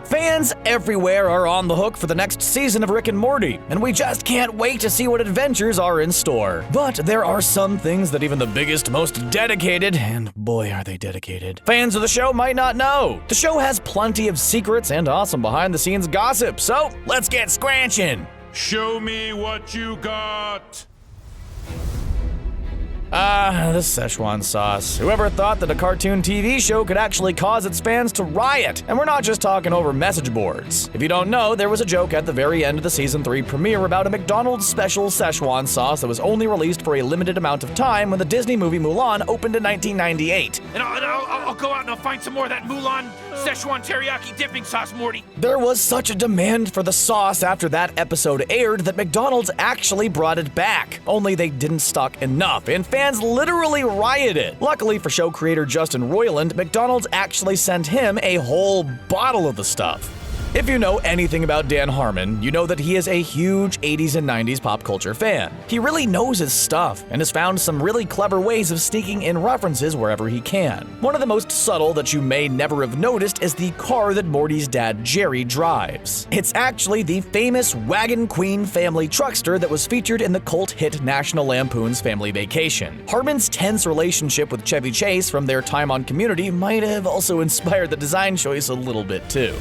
Fans everywhere are on the hook for the next season of Rick and Morty, and we just can't wait to see what adventures are in store. But there are some things that even the biggest, most dedicated, and boy are they dedicated, fans of the show might not know. The show has plenty of secrets and awesome behind-the-scenes gossip, so let's get scranching. Show me what you got. The Szechuan Sauce. Whoever thought that a cartoon TV show could actually cause its fans to riot? And we're not just talking over message boards. If you don't know, there was a joke at the very end of the season 3 premiere about a McDonald's special Szechuan sauce that was only released for a limited amount of time when the Disney movie Mulan opened in 1998. And I'll go out and I'll find some more of that Mulan Szechuan teriyaki dipping sauce, Morty. There was such a demand for the sauce after that episode aired that McDonald's actually brought it back. Only they didn't stock enough, and fans literally rioted. Luckily for show creator Justin Roiland, McDonald's actually sent him a whole bottle of the stuff. If you know anything about Dan Harmon, you know that he is a huge 80s and 90s pop culture fan. He really knows his stuff and has found some really clever ways of sneaking in references wherever he can. One of the most subtle that you may never have noticed is the car that Morty's dad Jerry drives. It's actually the famous Wagon Queen family truckster that was featured in the cult hit National Lampoon's Family Vacation. Harmon's tense relationship with Chevy Chase from their time on Community might have also inspired the design choice a little bit too.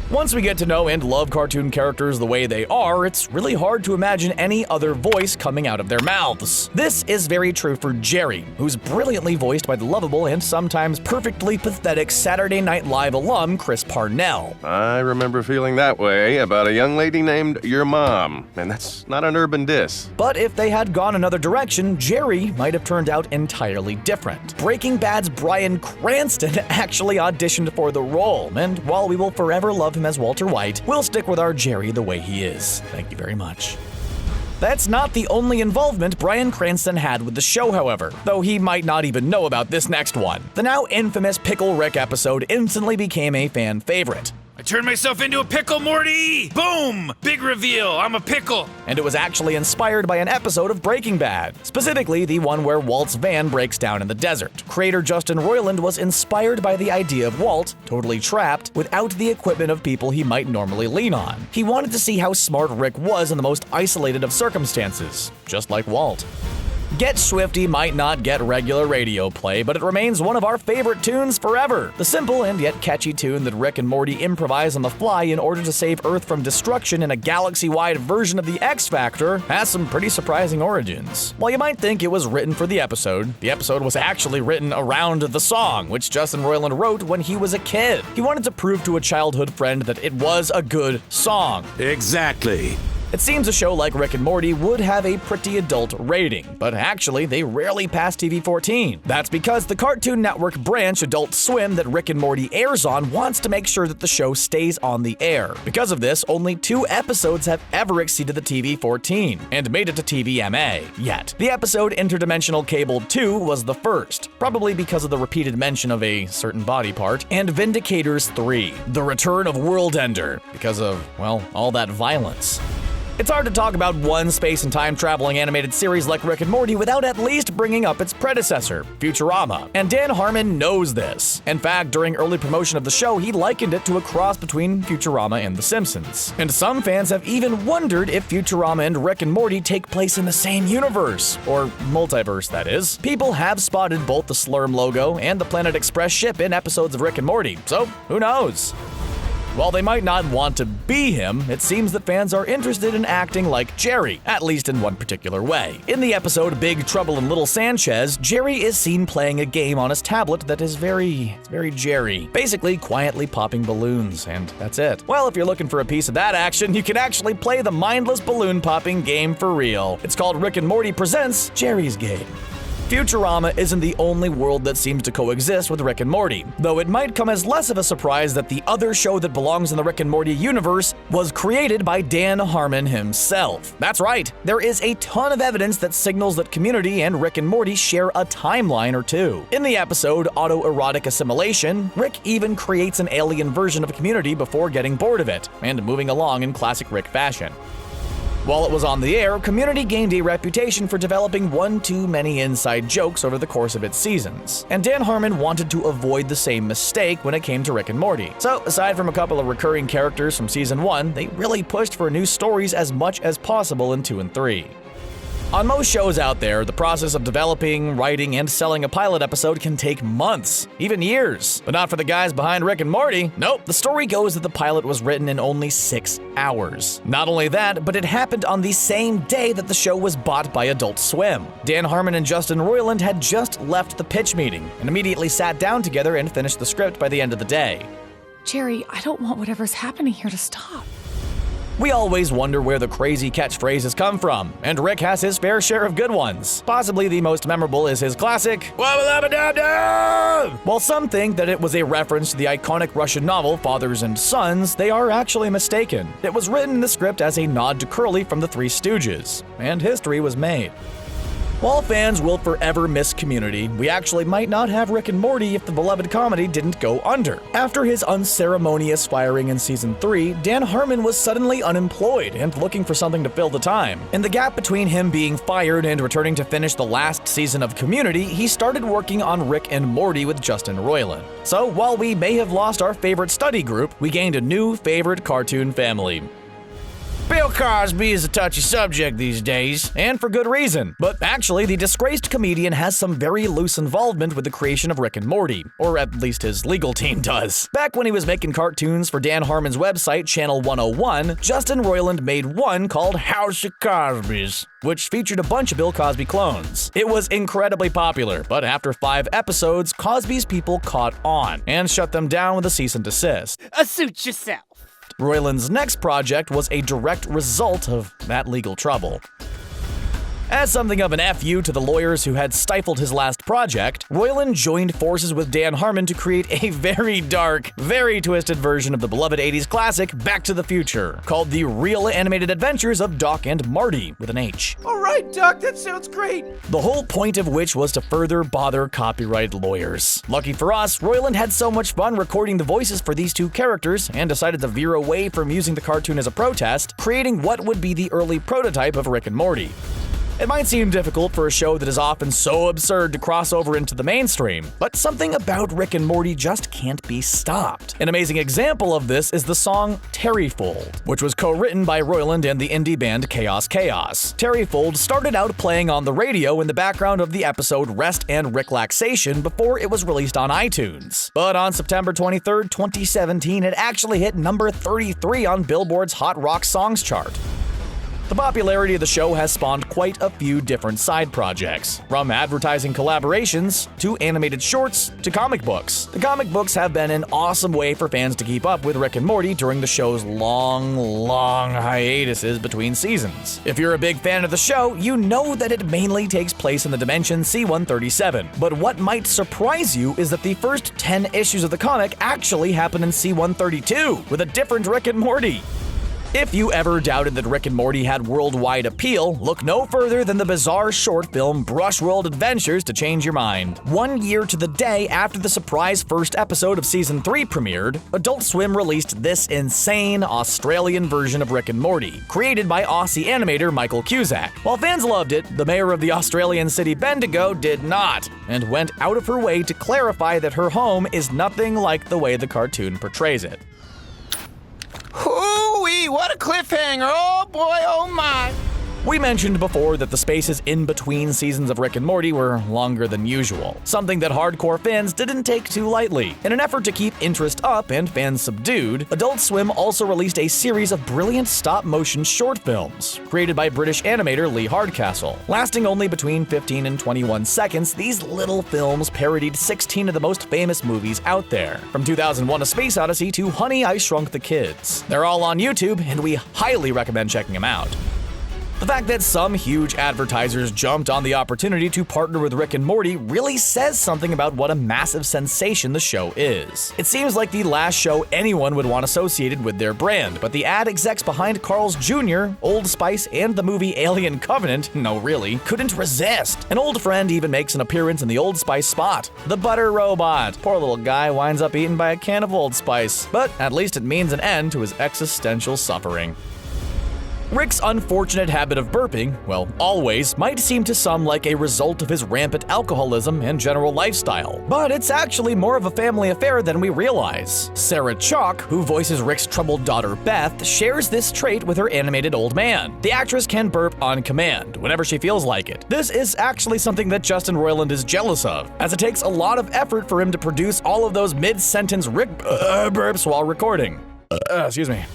Once we get to know and love cartoon characters the way they are, it's really hard to imagine any other voice coming out of their mouths. This is very true for Jerry, who's brilliantly voiced by the lovable and sometimes perfectly pathetic Saturday Night Live alum Chris Parnell. I remember feeling that way about a young lady named Your Mom, and that's not an urban diss. But if they had gone another direction, Jerry might have turned out entirely different. Breaking Bad's Bryan Cranston actually auditioned for the role, and while we will forever love him as Walter White, we'll stick with our Jerry the way he is. Thank you very much. That's not the only involvement Bryan Cranston had with the show, however, though he might not even know about this next one. The now infamous Pickle Rick episode instantly became a fan favorite. I turned myself into a pickle, Morty! Boom! Big reveal, I'm a pickle! And it was actually inspired by an episode of Breaking Bad, specifically the one where Walt's van breaks down in the desert. Creator Justin Roiland was inspired by the idea of Walt, totally trapped, without the equipment of people he might normally lean on. He wanted to see how smart Rick was in the most isolated of circumstances, just like Walt. Get Schwifty might not get regular radio play, but it remains one of our favorite tunes forever. The simple and yet catchy tune that Rick and Morty improvise on the fly in order to save Earth from destruction in a galaxy-wide version of the X Factor has some pretty surprising origins. While you might think it was written for the episode was actually written around the song, which Justin Roiland wrote when he was a kid. He wanted to prove to a childhood friend that it was a good song. Exactly. It seems a show like Rick and Morty would have a pretty adult rating, but actually they rarely pass TV-14. That's because the Cartoon Network branch Adult Swim that Rick and Morty airs on wants to make sure that the show stays on the air. Because of this, only 2 episodes have ever exceeded the TV-14 and made it to TVMA yet. The episode Interdimensional Cable 2 was the first, probably because of the repeated mention of a certain body part, and Vindicators 3, The Return of World Ender, because of, well, all that violence. It's hard to talk about one space and time traveling animated series like Rick and Morty without at least bringing up its predecessor, Futurama. And Dan Harmon knows this. In fact, during early promotion of the show, he likened it to a cross between Futurama and The Simpsons. And some fans have even wondered if Futurama and Rick and Morty take place in the same universe, or multiverse, that is. People have spotted both the Slurm logo and the Planet Express ship in episodes of Rick and Morty, so who knows? While they might not want to be him, it seems that fans are interested in acting like Jerry, at least in one particular way. In the episode Big Trouble in Little Sanchez, Jerry is seen playing a game on his tablet that is very Jerry. Basically, quietly popping balloons, and that's it. Well, if you're looking for a piece of that action, you can actually play the mindless balloon popping game for real. It's called Rick and Morty Presents Jerry's Game. Futurama isn't the only world that seems to coexist with Rick and Morty, though it might come as less of a surprise that the other show that belongs in the Rick and Morty universe was created by Dan Harmon himself. That's right, there is a ton of evidence that signals that Community and Rick and Morty share a timeline or two. In the episode Autoerotic Assimilation, Rick even creates an alien version of Community before getting bored of it, and moving along in classic Rick fashion. While it was on the air, Community gained a reputation for developing one too many inside jokes over the course of its seasons, and Dan Harmon wanted to avoid the same mistake when it came to Rick and Morty. So, aside from a couple of recurring characters from season 1, they really pushed for new stories as much as possible in 2 and 3. On most shows out there, the process of developing, writing, and selling a pilot episode can take months, even years. But not for the guys behind Rick and Morty. Nope, the story goes that the pilot was written in only 6 hours. Not only that, but it happened on the same day that the show was bought by Adult Swim. Dan Harmon and Justin Roiland had just left the pitch meeting and immediately sat down together and finished the script by the end of the day. Jerry, I don't want whatever's happening here to stop. We always wonder where the crazy catchphrases come from, and Rick has his fair share of good ones. Possibly the most memorable is his classic, "Wabba-dabba-dab-dab!" While some think that it was a reference to the iconic Russian novel Fathers and Sons, they are actually mistaken. It was written in the script as a nod to Curly from the Three Stooges, and history was made. While fans will forever miss Community, we actually might not have Rick and Morty if the beloved comedy didn't go under. After his unceremonious firing in season 3, Dan Harmon was suddenly unemployed and looking for something to fill the time. In the gap between him being fired and returning to finish the last season of Community, he started working on Rick and Morty with Justin Roiland. So while we may have lost our favorite study group, we gained a new favorite cartoon family. Bill Cosby is a touchy subject these days, and for good reason. But actually, the disgraced comedian has some very loose involvement with the creation of Rick and Morty, or at least his legal team does. Back when he was making cartoons for Dan Harmon's website, Channel 101, Justin Roiland made one called House of Cosby's, which featured a bunch of Bill Cosby clones. It was incredibly popular, but after 5 episodes, Cosby's people caught on and shut them down with a cease and desist. Suit yourself. Roiland's next project was a direct result of that legal trouble. As something of an FU to the lawyers who had stifled his last project, Roiland joined forces with Dan Harmon to create a very dark, very twisted version of the beloved 80s classic Back to the Future, called The Real Animated Adventures of Doc and Marty, with an H. All right, Doc, that sounds great. The whole point of which was to further bother copyright lawyers. Lucky for us, Roiland had so much fun recording the voices for these 2 characters and decided to veer away from using the cartoon as a protest, creating what would be the early prototype of Rick and Morty. It might seem difficult for a show that is often so absurd to cross over into the mainstream, but something about Rick and Morty just can't be stopped. An amazing example of this is the song Terryfold, which was co-written by Roiland and the indie band Chaos Chaos. Terryfold started out playing on the radio in the background of the episode Rest and Ricklaxation before it was released on iTunes. But on September 23, 2017, it actually hit number 33 on Billboard's Hot Rock Songs chart. The popularity of the show has spawned quite a few different side projects, from advertising collaborations, to animated shorts, to comic books. The comic books have been an awesome way for fans to keep up with Rick and Morty during the show's long hiatuses between seasons. If you're a big fan of the show, you know that it mainly takes place in the dimension C-137. But what might surprise you is that the first 10 issues of the comic actually happen in C-132, with a different Rick and Morty. If you ever doubted that Rick and Morty had worldwide appeal, look no further than the bizarre short film Brush World Adventures to change your mind. 1 year to the day after the surprise first episode of Season 3 premiered, Adult Swim released this insane Australian version of Rick and Morty, created by Aussie animator Michael Cusack. While fans loved it, the mayor of the Australian city Bendigo did not, and went out of her way to clarify that her home is nothing like the way the cartoon portrays it. Hoo-wee, what a cliffhanger. Oh boy, oh my. We mentioned before that the spaces in between seasons of Rick and Morty were longer than usual, something that hardcore fans didn't take too lightly. In an effort to keep interest up and fans subdued, Adult Swim also released a series of brilliant stop-motion short films, created by British animator Lee Hardcastle. Lasting only between 15 and 21 seconds, these little films parodied 16 of the most famous movies out there, from 2001: A Space Odyssey to Honey, I Shrunk the Kids. They're all on YouTube, and we highly recommend checking them out. The fact that some huge advertisers jumped on the opportunity to partner with Rick and Morty really says something about what a massive sensation the show is. It seems like the last show anyone would want associated with their brand, but the ad execs behind Carl's Jr., Old Spice, and the movie Alien Covenant, no really, couldn't resist. An old friend even makes an appearance in the Old Spice spot, the butter robot. Poor little guy winds up eaten by a can of Old Spice, but at least it means an end to his existential suffering. Rick's unfortunate habit of burping, well, always, might seem to some like a result of his rampant alcoholism and general lifestyle, but it's actually more of a family affair than we realize. Sarah Chalk, who voices Rick's troubled daughter Beth, shares this trait with her animated old man. The actress can burp on command, whenever she feels like it. This is actually something that Justin Roiland is jealous of, as it takes a lot of effort for him to produce all of those mid-sentence Rick burps while recording. Excuse me.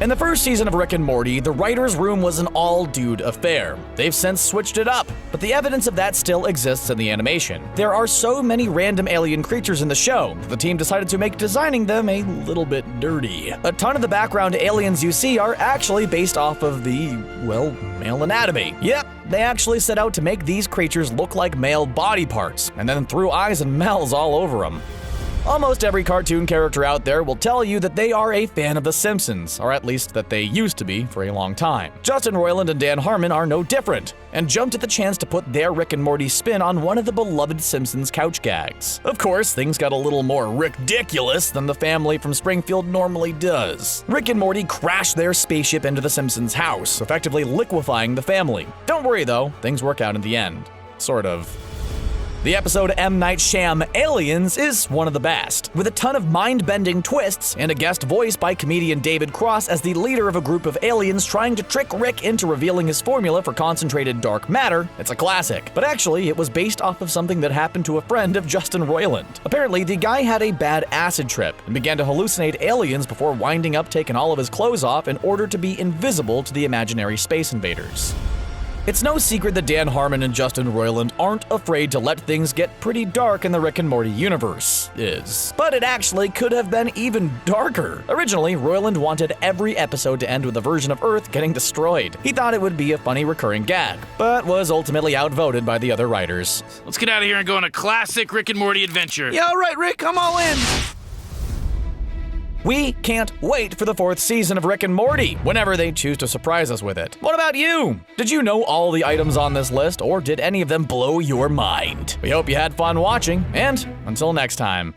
In the first season of Rick and Morty, the writer's room was an all-dude affair. They've since switched it up, but the evidence of that still exists in the animation. There are so many random alien creatures in the show that the team decided to make designing them a little bit dirty. A ton of the background aliens you see are actually based off of the, well, male anatomy. Yep, they actually set out to make these creatures look like male body parts, and then threw eyes and mouths all over them. Almost every cartoon character out there will tell you that they are a fan of The Simpsons, or at least that they used to be for a long time. Justin Roiland and Dan Harmon are no different, and jumped at the chance to put their Rick and Morty spin on one of the beloved Simpsons couch gags. Of course, things got a little more Rick-diculous than the family from Springfield normally does. Rick and Morty crash their spaceship into the Simpsons' house, effectively liquefying the family. Don't worry though, things work out in the end. Sort of. The episode M. Night Shyam Aliens is one of the best, with a ton of mind-bending twists and a guest voice by comedian David Cross as the leader of a group of aliens trying to trick Rick into revealing his formula for concentrated dark matter. It's a classic, but actually it was based off of something that happened to a friend of Justin Roiland. Apparently, the guy had a bad acid trip and began to hallucinate aliens before winding up taking all of his clothes off in order to be invisible to the imaginary space invaders. It's no secret that Dan Harmon and Justin Roiland aren't afraid to let things get pretty dark in the Rick and Morty universe, but it actually could have been even darker. Originally, Roiland wanted every episode to end with a version of Earth getting destroyed. He thought it would be a funny recurring gag, but was ultimately outvoted by the other writers. Let's get out of here and go on a classic Rick and Morty adventure. Yeah, all right, Rick, I'm all in. We can't wait for the 4th season of Rick and Morty, whenever they choose to surprise us with it. What about you? Did you know all the items on this list, or did any of them blow your mind? We hope you had fun watching, and until next time.